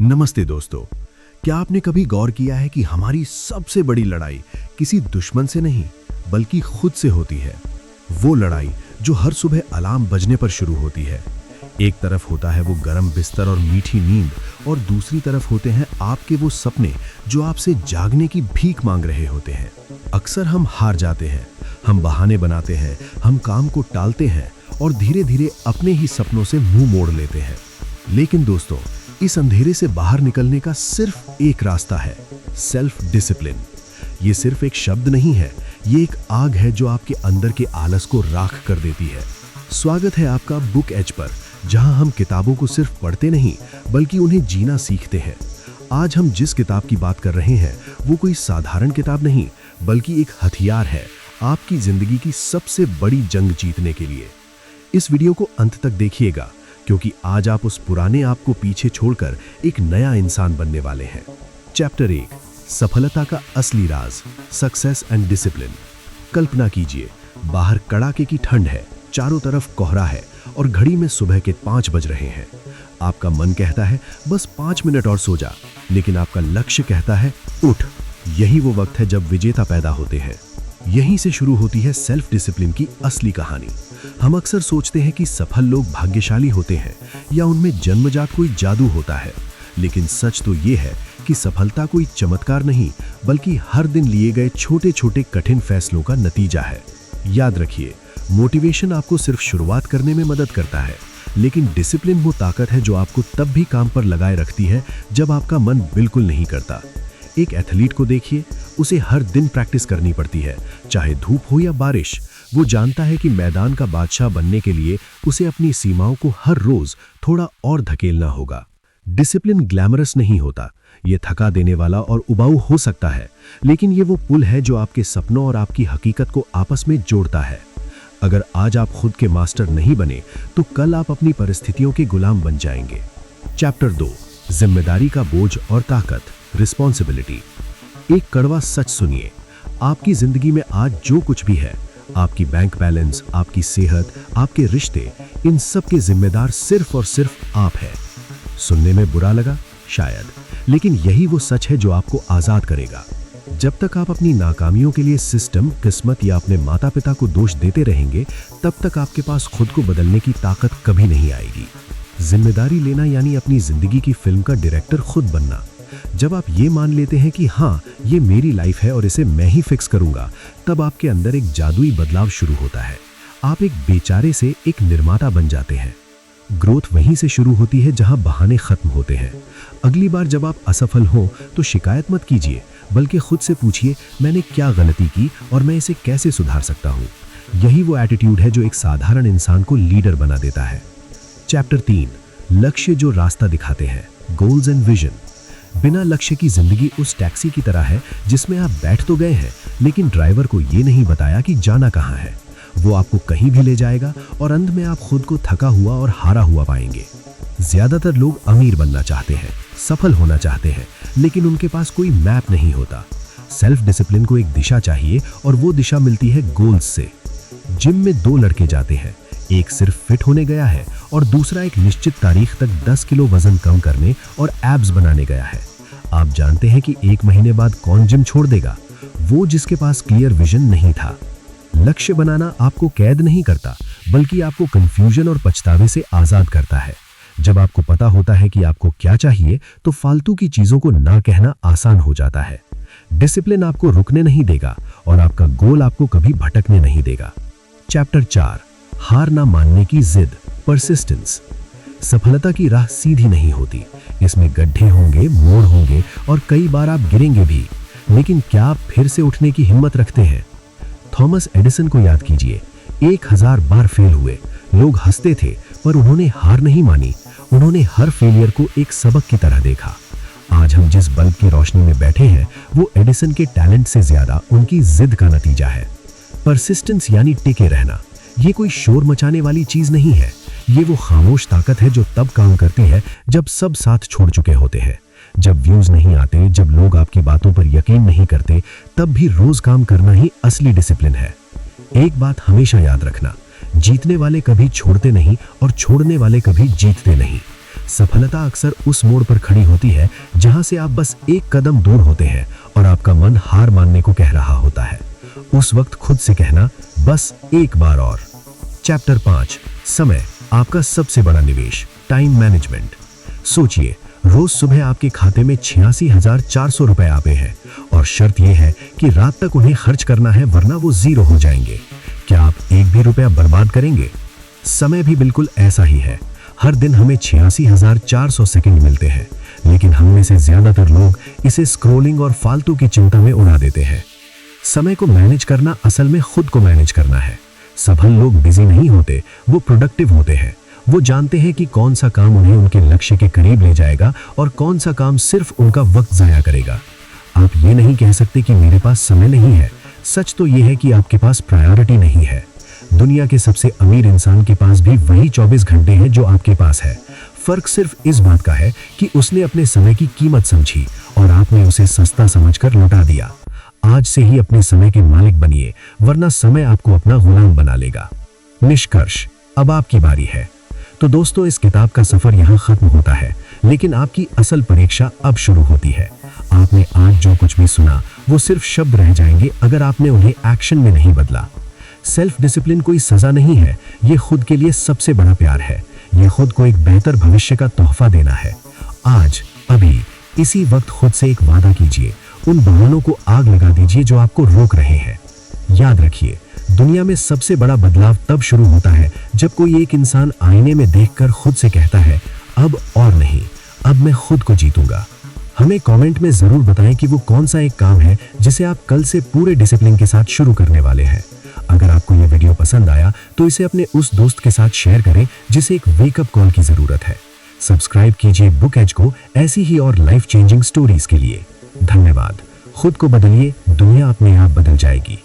नमस्ते दोस्तों, क्या आपने कभी गौर किया है कि हमारी सबसे बड़ी लड़ाई किसी दुश्मन से नहीं बल्कि खुद से होती है। वो लड़ाई जो हर सुबह अलार्म बजने पर शुरू होती है। एक तरफ होता है वो गर्म बिस्तर और मीठी नींद, और दूसरी तरफ होते हैं आपके वो सपने जो आपसे जागने की भीख मांग रहे होते हैं। अक्सर हम हार जाते हैं, हम बहाने बनाते हैं, हम काम को टालते हैं और धीरे धीरे अपने ही सपनों से मुंह मोड़ लेते हैं। लेकिन दोस्तों, इस अंधेरे से बाहर निकलने का सिर्फ एक रास्ता है, सेल्फ डिसिप्लिन। ये सिर्फ एक शब्द नहीं है, ये एक आग है जो आपके अंदर के आलस को राख कर देती है। स्वागत है आपका बुक एज पर, जहां हम किताबों को सिर्फ पढ़ते नहीं बल्कि उन्हें जीना सीखते हैं। आज हम जिस किताब की बात कर रहे हैं वो कोई साधारण किताब नहीं बल्कि एक हथियार है आपकी जिंदगी की सबसे बड़ी जंग जीतने के लिए। इस वीडियो को अंत तक देखिएगा, क्योंकि आज आप उस पुराने आप को पीछे छोड़कर एक नया इंसान बनने वाले हैं। चैप्टर 1, सफलता का असली राज, सक्सेस एंड डिसिप्लिन। कल्पना कीजिए, बाहर कड़ाके की ठंड है, चारों तरफ कोहरा है और घड़ी में सुबह के 5 बज रहे हैं। आपका मन कहता है बस 5 मिनट और सो जा, लेकिन आपका लक्ष्य कहता है उठ। यही वो वक्त है जब विजेता पैदा होते हैं। यहीं से शुरू होती है सेल्फ डिसिप्लिन की असली कहानी। हम अक्सर सोचते हैं कि सफल लोग भाग्यशाली होते हैं या उनमें जन्मजात कोई जादू होता है, लेकिन सच तो ये है कि सफलता कोई चमत्कार नहीं बल्कि हर दिन लिए गए छोटे छोटे कठिन फैसलों का नतीजा है। याद रखिए, मोटिवेशन आपको सिर्फ शुरुआत करने में मदद करता है, लेकिन डिसिप्लिन वो ताकत है जो आपको तब भी काम पर लगाए रखती है जब आपका मन बिल्कुल नहीं करता। एक एथलीट को देखिए, उसे हर दिन प्रैक्टिस करनी पड़ती है, चाहे धूप हो या बारिश। वो जानता है कि मैदान का बादशाह बनने के लिए उसे अपनी सीमाओं को हर रोज थोड़ा और धकेलना होगा। डिसिप्लिन ग्लैमरस नहीं होता, ये थका देने वाला और उबाऊ हो सकता है, लेकिन ये वो पुल है जो आपके सपनों और आपकी हकीकत को आपस में जोड़ता है। अगर आज आप खुद के मास्टर नहीं बने तो कल आप अपनी परिस्थितियों के गुलाम बन जाएंगे। चैप्टर 2, जिम्मेदारी का बोझ और ताकत, रिस्पॉन्सिबिलिटी। एक कड़वा सच सुनिए, आपकी जिंदगी में आज जो कुछ भी है, आपकी बैंक बैलेंस, आपकी सेहत, आपके रिश्ते, इन सब के जिम्मेदार सिर्फ और सिर्फ आप हैं। सुनने में बुरा लगा शायद, लेकिन यही वो सच है जो आपको आजाद करेगा। जब तक आप अपनी नाकामियों के लिए सिस्टम, किस्मत या अपने माता पिता को दोष देते रहेंगे, तब तक आपके पास खुद को बदलने की ताकत कभी नहीं आएगी। जिम्मेदारी लेना यानी अपनी जिंदगी की फिल्म का डायरेक्टर खुद बनना। जब आप ये मान लेते हैं कि हाँ, ये मेरी लाइफ है और इसे मैं ही फिक्स करूंगा, तब आपके अंदर एक जादुई बदलाव शुरू होता है। आप एक बेचारे से एक निर्माता बन जाते हैं। ग्रोथ वहीं से शुरू होती है जहां बहाने खत्म होते हैं। अगली बार जब आप असफल हो तो शिकायत मत कीजिए, बल्कि खुद से पूछिए मैंने क्या गलती की और मैं इसे कैसे सुधार सकता हूँ। यही वो एटीट्यूड है जो एक साधारण इंसान को लीडर बना देता है। चैप्टर 3, लक्ष्य जो रास्ता दिखाते हैं, गोल्स एंड विजन। बिना लक्ष्य की जिंदगी उस टैक्सी की तरह है जिसमें आप बैठ तो गए हैं, लेकिन ड्राइवर को ये नहीं बताया कि जाना कहाँ है। वो आपको कहीं भी ले जाएगा और अंत में आप खुद को थका हुआ और हारा हुआ पाएंगे। ज्यादातर लोग अमीर बनना चाहते हैं, सफल होना चाहते हैं, लेकिन उनके पास कोई मैप नहीं होता। सेल्फ डिसिप्लिन को एक दिशा चाहिए और वो दिशा मिलती है गोल्स से। जिम में 2 लड़के जाते हैं, एक सिर्फ फिट होने गया है और दूसरा एक निश्चित तारीख तक 10 किलो वजन कम करने और एब्स बनाने गया है। आप जानते हैं कि 1 महीने बाद कौन जिम छोड़ देगा? वो जिसके पास क्लियर विजन नहीं था। लक्ष्य बनाना आपको कैद नहीं करता, बल्कि आपको कंफ्यूजन और पछतावे से आजाद करता है। जब आपको पता होता है कि आपको क्या चाहिए, तो फालतू की चीजों को ना कहना आसान हो जाता है। डिसिप्लिन आपको रुकने नहीं देगा और आपका गोल आपको कभी भटकने नहीं देगा। चैप्टर 4, हार ना मानने की जिद, परसिस्टेंस। सफलता की राह सीधी नहीं होती, इसमें गड्ढे होंगे, मोड़ होंगे और कई बार आप गिरेंगे भी, लेकिन क्या आप फिर से उठने की हिम्मत रखते हैं? थॉमस एडिसन को याद कीजिए, 1000 बार फेल हुए, लोग हंसते थे, पर उन्होंने हार नहीं मानी। उन्होंने हर फेलियर को एक सबक की तरह देखा। आज हम जिस बल्ब की रोशनी में बैठे हैं, वो एडिसन के टैलेंट से ज्यादा उनकी जिद का नतीजा है। परसिस्टेंस यानी टिके रहना। ये कोई शोर मचाने वाली चीज नहीं है, ये वो खामोश ताकत है जो तब काम करती है जब सब साथ छोड़ चुके होते हैं। जब व्यूज नहीं आते, जब लोग आपकी बातों पर यकीन नहीं करते, तब भी रोज काम करना ही असली डिसिप्लिन है। एक बात हमेशा याद रखना, जीतने वाले कभी छोड़ते नहीं और छोड़ने वाले कभी जीतते नहीं। सफलता अक्सर उस मोड़ पर खड़ी होती है जहां से आप बस एक कदम दूर होते हैं और आपका मन हार मानने को कह रहा होता है। उस वक्त खुद से कहना, बस एक बार और। चैप्टर 5, समय, आपका सबसे बड़ा निवेश, टाइम मैनेजमेंट। सोचिए, रोज सुबह आपके खाते में 86,400 रुपए आते हैं और शर्त यह है कि रात तक उन्हें खर्च करना है, वरना वो जीरो हो जाएंगे। क्या आप एक भी रुपया बर्बाद करेंगे? समय भी बिल्कुल ऐसा ही है। हर दिन हमें 86,400 सेकंड मिलते हैं, लेकिन हम में से ज्यादातर लोग इसे स्क्रॉलिंग और फालतू की चिंता में उड़ा देते हैं। समय को मैनेज करना असल में खुद को मैनेज करना है। सफल लोग बिजी नहीं होते, वो प्रोडक्टिव होते हैं। वो जानते हैं कि कौन सा काम उन्हें उनके लक्ष्य के करीब ले जाएगा और कौन सा काम सिर्फ उनका वक्त जाया करेगा। आप ये नहीं कह सकते कि मेरे पास समय नहीं है। सच तो ये है कि आपके पास प्रायोरिटी नहीं है। दुनिया के सबसे अमीर इंसान के पास भी वही 24 घंटे हैं जो आपके पास है। फर्क सिर्फ इस बात का है कि उसने अपने समय की कीमत समझी और आपने उसे सस्ता समझकर लौटा दिया। आज से ही अपने समय के मालिक बनिए, वरना समय आपको अपना गुलाम बना लेगा। निष्कर्ष, अब आपकी बारी है। तो दोस्तों, इस किताब का सफर यहाँ खत्म होता है, लेकिन आपकी असल परीक्षा अब शुरू होती है। आपने आज जो कुछ भी सुना वो सिर्फ शब्द रह जाएंगे अगर आपने उन्हें एक्शन में नहीं बदला। सेल्फ डिसिप्लिन कोई सजा नहीं है, ये खुद के लिए सबसे बड़ा प्यार है। ये खुद को एक बेहतर भविष्य का तोहफा देना है। आज, अभी, इसी वक्त खुद से एक वादा कीजिए। उन बहानों को आग लगा दीजिए जो आपको रोक रहे हैं। याद रखिए, दुनिया में सबसे बड़ा बदलाव तब शुरू होता है जब कोई एक इंसान आईने में देखकर खुद से कहता है, अब और नहीं, अब मैं खुद को जीतूंगा। हमें कमेंट में जरूर बताएं कि वो कौन सा एक काम है जिसे आप कल से पूरे डिसिप्लिन के साथ शुरू करने वाले हैं। अगर आपको यह वीडियो पसंद आया तो इसे अपने उस दोस्त के साथ शेयर करें जिसे एक वेकअप कॉल की जरूरत है। सब्सक्राइब कीजिए बुक एज को ऐसी ही और लाइफ चेंजिंग स्टोरीज के लिए। धन्यवाद। खुद को बदलिए, दुनिया अपने आप बदल जाएगी।